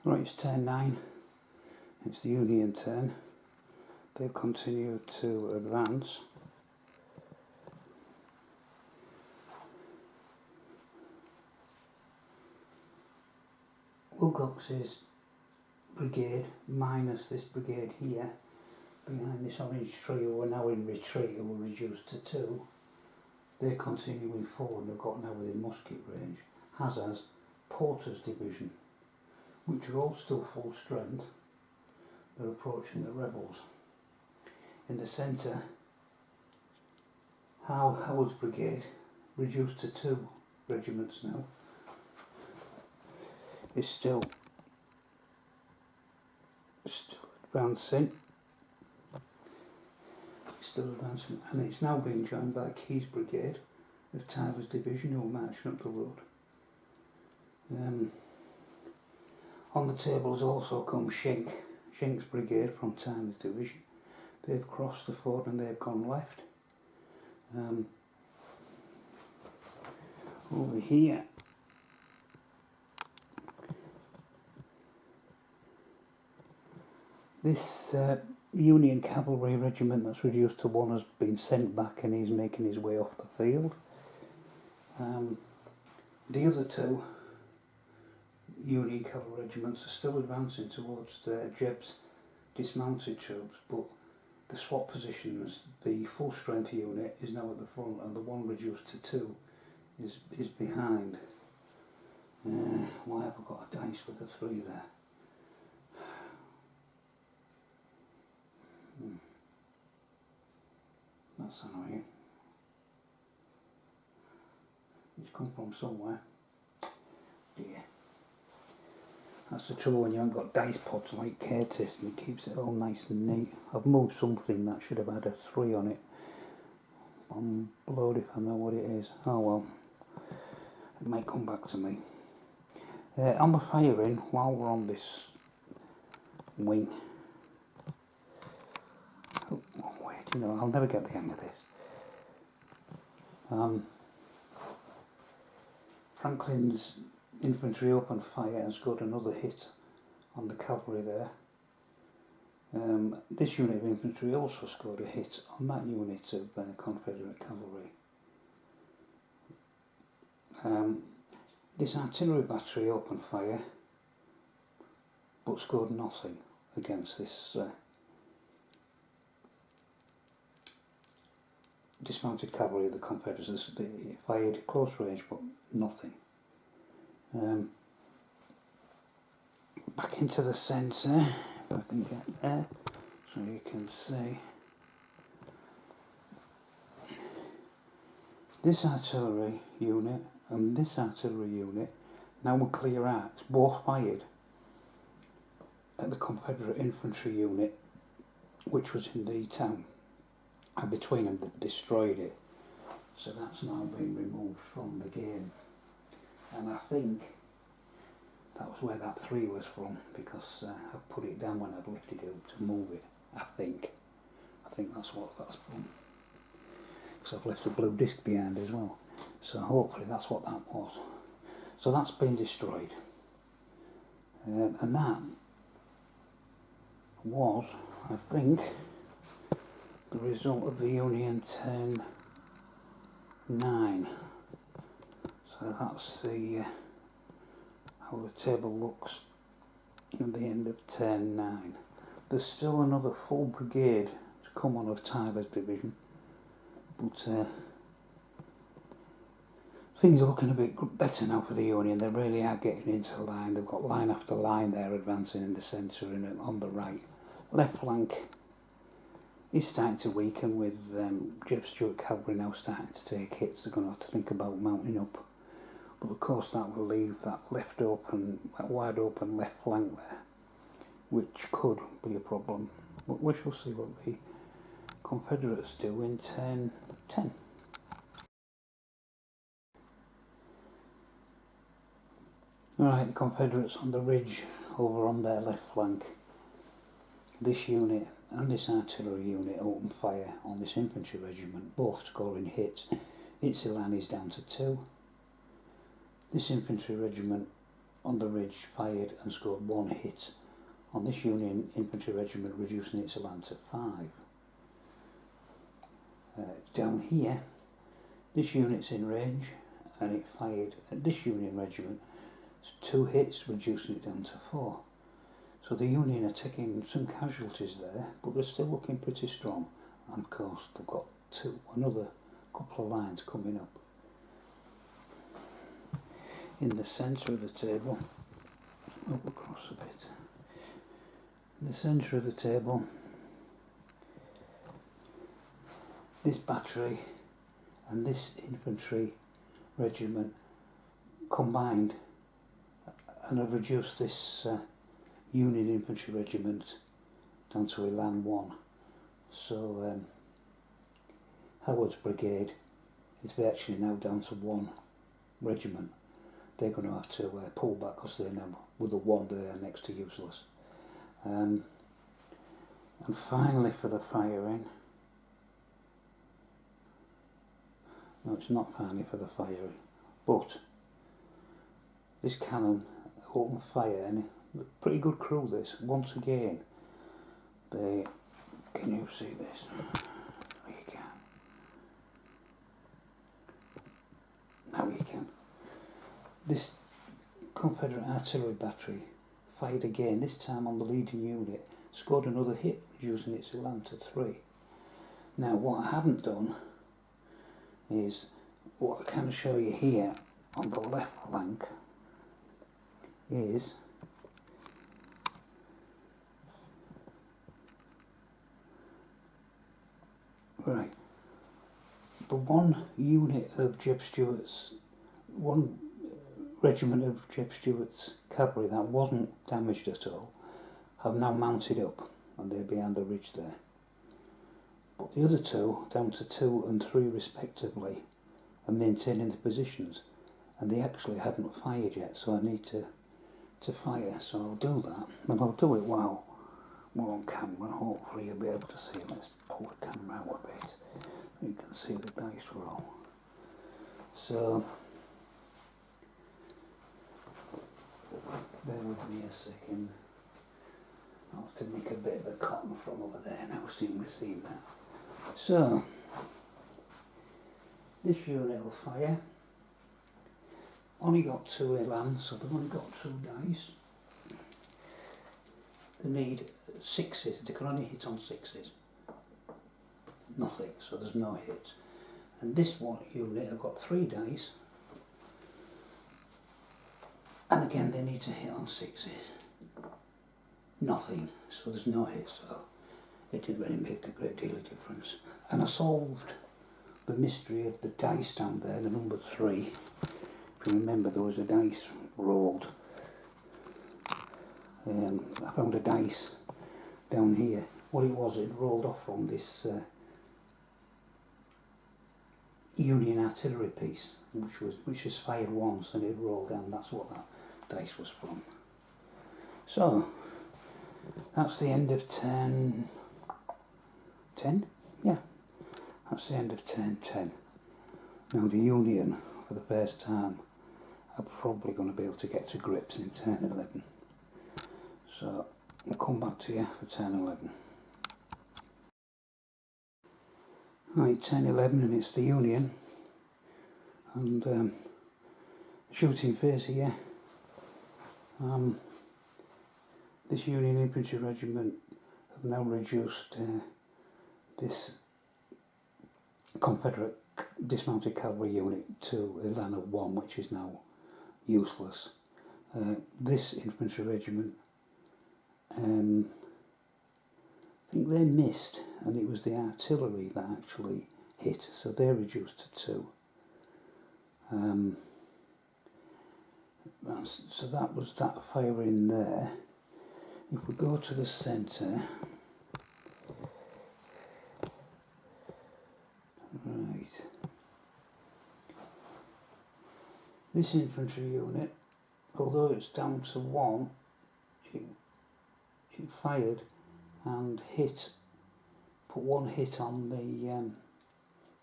Right, it's turn 9. It's the Union turn. They've continued to advance. Wilcox's brigade, minus this brigade here, behind this orange tree, who are now in retreat, who were reduced to 2, they're continuing forward. They've got now within musket range, as Porter's division, which are all still full strength. They're approaching the rebels. In the centre, Howard's brigade, reduced to 2 regiments now, is still advancing. And it's now being joined by Key's brigade of Tyler's division, who are marching up the road. On the table has also come Schenk's brigade from Tyler's division. They've crossed the ford and they've gone left. Over here, this Union cavalry regiment that's reduced to 1 has been sent back and he's making his way off the field. The other 2 Union cavalry regiments are still advancing towards Jeb's dismounted troops, but the swap positions, the full strength unit is now at the front and the one reduced to 2 is behind. Why have I got a dice with a 3 there? That's annoying. It's come from somewhere. Dear. That's the trouble when you haven't got dice pods like Curtis, and it keeps it all nice and neat. I've moved something that should have had a 3 on it. I'm blowed if I know what it is. Oh well. It might come back to me. On the firing, while we're on this wing. Oh, wait, I'll never get the hang of this. Franklin's infantry opened fire and scored another hit on the cavalry there. This unit of infantry also scored a hit on that unit of Confederate cavalry. This artillery battery opened fire but scored nothing against this dismounted cavalry of the Confederates. They fired close range but nothing. Back into the centre, if I can get there, so you can see. This artillery unit and this artillery unit now were clear out, both fired at the Confederate infantry unit which was in the town, and between them they destroyed it, so that's now been removed from the game. And I think that was where that 3 was from, because I put it down when I'd lifted it to move it. I think that's what that's from, because I've left a blue disc behind as well, so hopefully that's what that was. So that's been destroyed, and that was, I think, the result of the Union turn 9. So that's the how the table looks at the end of turn 9. There's still another full brigade to come on of Tyler's division, but things are looking a bit better now for the Union. They really are getting into line. They've got line after line there advancing in the centre and on the right. Left flank is starting to weaken with Jeb Stuart cavalry now starting to take hits. They're going to have to think about mounting up. But of course that will leave that wide open left flank there, which could be a problem. But we shall see what the Confederates do in turn 10. Alright, the Confederates on the ridge over on their left flank. This unit and this artillery unit open fire on this infantry regiment, both scoring hits. Ypsilanti is down to 2. This infantry regiment on the ridge fired and scored 1 hit on this Union infantry regiment, reducing its elan to 5. Down here, this unit's in range and it fired at this Union regiment 2 hits, reducing it down to 4. So the Union are taking some casualties there, but they're still looking pretty strong. And of course they've got another couple of lines coming up. In the centre of the table, up across a bit, in the centre of the table, this battery and this infantry regiment combined and have reduced this Union infantry regiment down to elan 1. So Howard's brigade is virtually now down to 1 regiment. They're going to have to pull back because they're now, with the 1 there, next to useless. And finally for the firing, no, it's not finally for the firing, but this cannon opened fire, and pretty good crew this. Once again, can you see this? You can. Now you can. This Confederate artillery battery fired again, this time on the leading unit, scored another hit, using its elan to 3. Now what I haven't done is what I can show you here on the left flank is right, the 1 unit of Jeb Stuart's, 1 regiment of Jeb Stuart's cavalry that wasn't damaged at all have now mounted up, and they're behind the ridge there. But the other 2, down to 2 and 3 respectively, are maintaining the positions, and they actually hadn't fired yet, so I need to fire, so I'll do that, and I'll do it while we're on camera. Hopefully you'll be able to see. Let's pull the camera out a bit so you can see the dice roll. So bear with me a second. I'll have to nick a bit of the cotton from over there now, so you can see that. So this unit will fire. Only got 2 elan, so they've only got 2 dice. They need 6s, they can only hit on 6s. Nothing, so there's no hits. And this one unit have got 3 dice. And again they need to hit on 6s. Nothing, so there's no hit, so it didn't really make a great deal of difference. And I solved the mystery of the dice down there, the number 3. If you remember, there was a dice rolled. I found a dice down here. What it was, it rolled off from this Union artillery piece, which was fired once, and it rolled down. That's what that dice was from. So that's the end of turn 10. Yeah, that's the end of turn 10. Now the Union, for the first time, are probably going to be able to get to grips in turn 11. So I'll come back to you for turn 11. Right, turn 11, and it's the Union, and shooting phase here. This Union infantry regiment have now reduced this Confederate dismounted cavalry unit to elan of 1, which is now useless. This infantry regiment, I think they missed, and it was the artillery that actually hit, so they're reduced to 2. So that was that fire in there. If we go to the centre, right, this infantry unit, although it's down to 1, it fired and hit, put 1 hit on the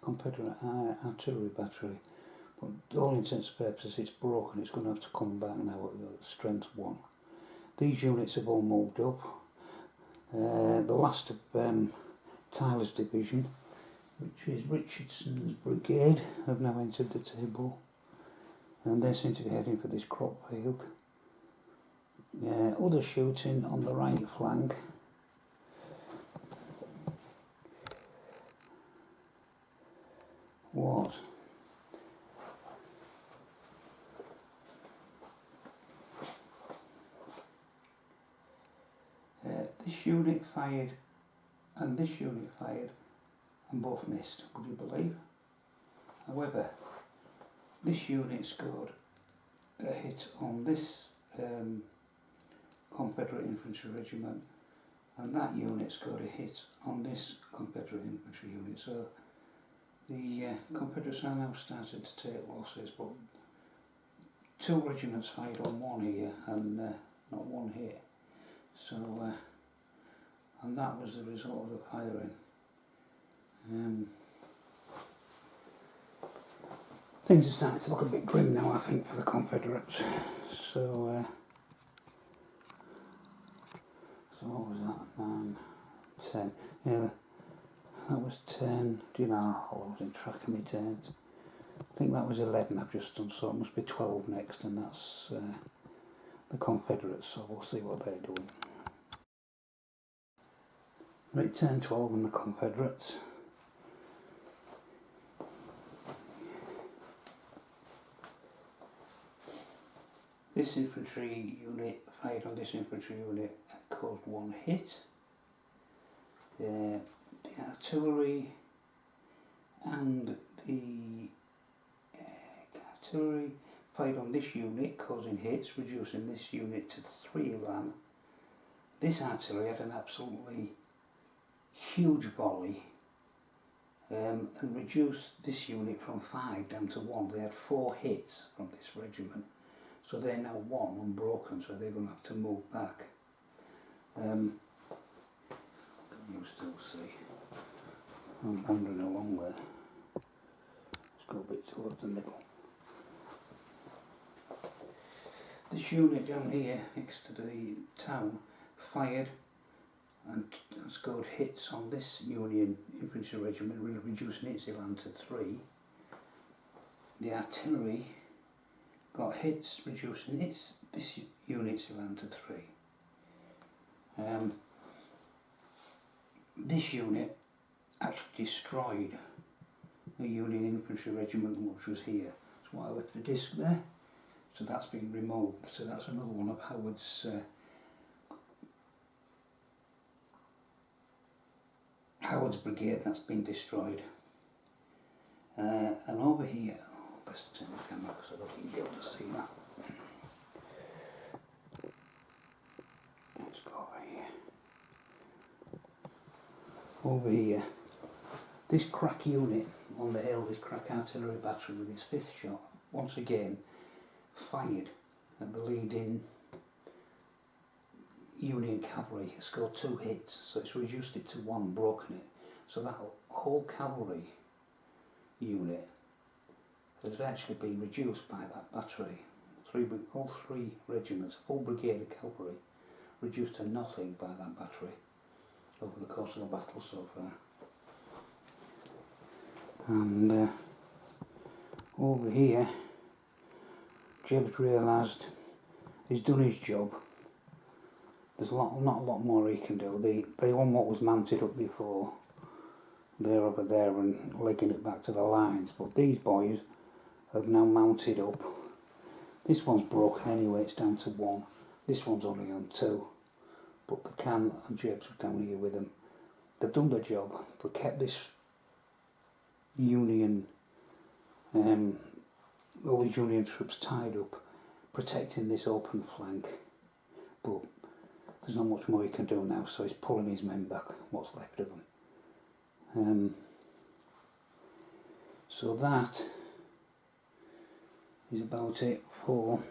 Confederate artillery battery, but to all intents and purposes it's broken. It's going to have to come back now at strength 1. These units have all moved up. The last of Tyler's division, which is Richardson's brigade, have now entered the table, and they seem to be heading for this crop field. Other shooting on the right flank. Was this unit fired and this unit fired and both missed, would you believe? However, this unit scored a hit on this Confederate infantry regiment, and that unit scored a hit on this Confederate infantry unit. So the Confederates are now started to take losses, but 2 regiments fired on 1 here and not 1 here. So, and that was the result of the firing. Things are starting to look a bit grim now, I think, for the Confederates. So, so what was that? 9, 10. Yeah, that was 10. Do you know how I was in track of my turns? I think that was 11 I've just done, so it must be 12 next, and that's the Confederates, so we'll see what they're doing. Right, turn 12 and the Confederates. This infantry unit fired on this infantry unit and caused 1 hit. The artillery and the artillery fired on this unit, causing hits, reducing this unit to 3 LAM. This artillery had an absolutely huge volley and reduced this unit from 5 down to 1. They had 4 hits from this regiment, so they're now 1 unbroken, so they're going to have to move back. Can you still see? I'm wandering along there. Let's go a bit towards the middle. This unit down here next to the town fired and scored hits on this Union infantry regiment, really reducing its elan to 3. The artillery got hits, reducing this unit's elan to 3. This unit actually destroyed a Union infantry regiment which was here. That's why I left the disc there. So that's been removed. So that's another one of Howard's brigade that's been destroyed. And over here, best turn the camera because I don't think you'll be able to see that. Let's go over here. Over here, this crack unit on the hill, this crack artillery battery with its 5th shot, once again fired at the leading Union cavalry. It scored 2 hits, so it's reduced it to 1, broken it. So that whole cavalry unit has actually been reduced by that battery. All 3 regiments, full brigade of cavalry, reduced to nothing by that battery over the course of the battle so far. And over here, Jeb's realised he's done his job. There's not a lot more he can do. The one what was mounted up before, they're over there and legging it back to the lines, but these boys have now mounted up. This one's broken anyway, it's down to 1. This one's only on 2, but the Cam and Jebs are down here with them. They've done their job. They kept this Union, all these Union troops tied up, protecting this open flank, but there's not much more he can do now, so he's pulling his men back, what's left of them. So that is about it for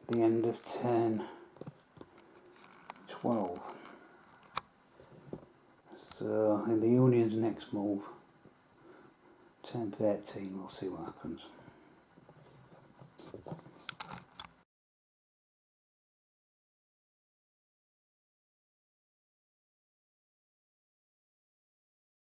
the end of 10-12. So in the Union's next move 10:13, we'll see what happens.